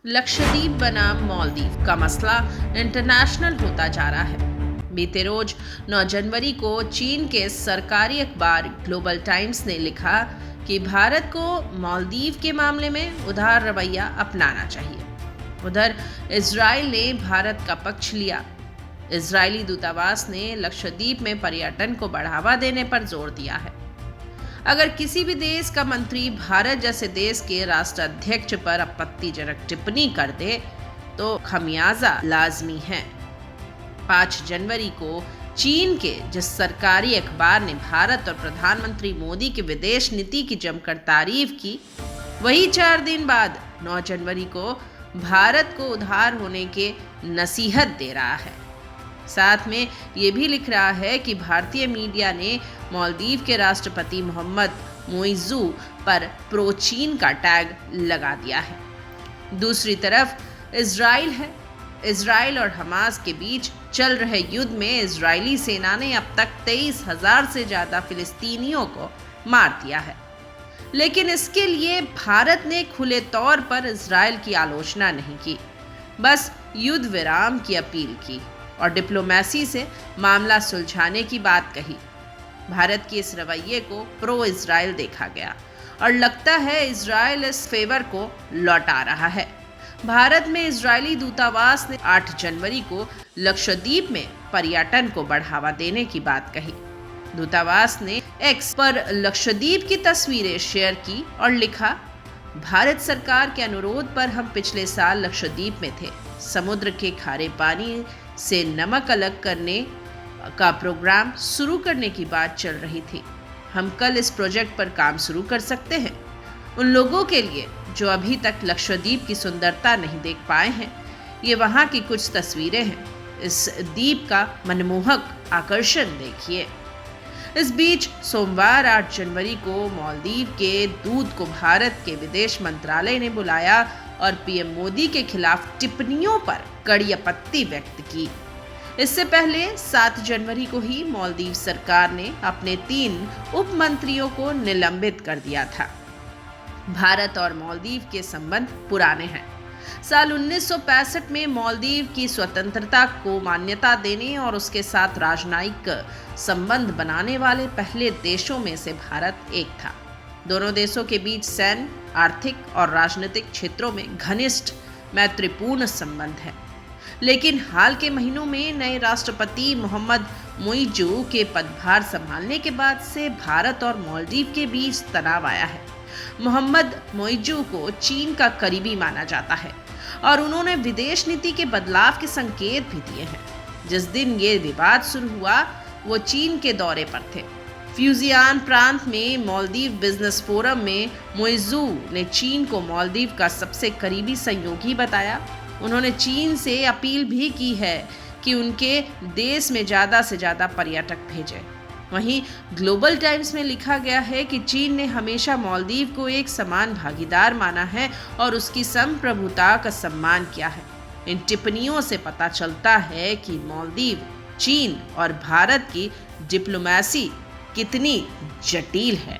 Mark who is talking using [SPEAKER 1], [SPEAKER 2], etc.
[SPEAKER 1] लक्षद्वीप बनाम मालदीव का मसला इंटरनेशनल होता जा रहा है। बीते रोज 9 जनवरी को चीन के सरकारी अखबार ग्लोबल टाइम्स ने लिखा कि भारत को मालदीव के मामले में उदार रवैया अपनाना चाहिए। उधर इजराइल ने भारत का पक्ष लिया। इजरायली दूतावास ने लक्षद्वीप में पर्यटन को बढ़ावा देने पर जोर दिया है। अगर किसी भी देश का मंत्री भारत जैसे देश के राष्ट्राध्यक्ष पर आपत्तिजनक टिप्पणी कर दे तो खमियाजा लाजमी है। 5 जनवरी को चीन के जिस सरकारी अखबार ने भारत और प्रधानमंत्री मोदी की विदेश नीति की जमकर तारीफ की, वही 4 दिन बाद 9 जनवरी को भारत को उधार होने के नसीहत दे रहा है। साथ में ये भी लिख रहा है कि भारतीय मीडिया ने मालदीव के राष्ट्रपति मोहम्मद मोइज़ू पर प्रो चीन का टैग लगा दिया है। दूसरी तरफ इजराइल है। इजराइल और हमास के बीच चल रहे युद्ध में इजरायली सेना ने अब तक 23,000 से ज़्यादा फिलिस्तीनियों को मार दिया है। लेकिन इसके लिए भारत ने खुले तौर पर इजराइल की आलोचना नहीं की, बस युद्ध विराम की अपील की और डिप्लोमेसी से मामला सुलझाने की बात कही। भारत के इस रवैये को प्रो इजराइल देखा गया और लगता है इजराइल इस फेवर को लौटा रहा है। भारत में इजरायली दूतावास ने 8 जनवरी को लक्षद्वीप में पर्यटन को बढ़ावा देने की बात कही। दूतावास ने एक्स पर लक्षद्वीप की तस्वीरें शेयर की और लिखा, भारत सरकार के अनुरोध पर हम पिछले साल लक्षद्वीप में थे। समुद्र के खारे पानी से नमक अलग करने का प्रोग्राम शुरू करने की बात चल रही थी। हम कल इस प्रोजेक्ट पर काम शुरू कर सकते हैं। उन लोगों के लिए जो अभी तक लक्षद्वीप की सुंदरता नहीं देख पाए हैं, ये वहाँ की कुछ तस्वीरें हैं। इस द्वीप का मनमोहक आकर्षण देखिए। इस बीच सोमवार 8 जनवरी को मालदीव के दूत को भारत के विदेश मंत्रालय ने बुलाया और पीएम मोदी के खिलाफ टिप्पणियों पर कड़ी आपत्ति व्यक्त की। इससे पहले 7 जनवरी को ही मालदीव सरकार ने अपने 3 उप मंत्रियों को निलंबित कर दिया था। भारत और मालदीव के संबंध पुराने हैं। साल 1965 में मालदीव की स्वतंत्रता को मान्यता देने और उसके साथ राजनयिक संबंध बनाने वाले पहले देशों में से भारत एक था। दोनों देशों के बीच सैन्य, आर्थिक और राजनीतिक क्षेत्रों में घनिष्ठ मैत्रीपूर्ण संबंध है। लेकिन हाल के महीनों में नए राष्ट्रपति मोहम्मद मोइज़ू के पदभार संभालने के बाद से भारत और मालदीव के बीच तनाव आया है। मोहम्मद मोइज़ू को चीन का करीबी माना जाता है और उन्होंने विदेश नीति के बदलाव के संकेत भी दिए हैं। जिस दिन ये विवाद शुरू हुआ वो चीन के दौरे पर थे। फ्यूजियान प्रांत में मालदीव बिजनेस फोरम में मोइज़ू ने चीन को मालदीव का सबसे करीबी सहयोगी बताया। उन्होंने चीन से अपील भी की है कि उनके देश में ज़्यादा से ज़्यादा पर्यटक भेजें। वहीं ग्लोबल टाइम्स में लिखा गया है कि चीन ने हमेशा मालदीव को एक समान भागीदार माना है और उसकी संप्रभुता का सम्मान किया है। इन टिप्पणियों से पता चलता है कि मालदीव, चीन और भारत की डिप्लोमेसी कितनी जटिल है।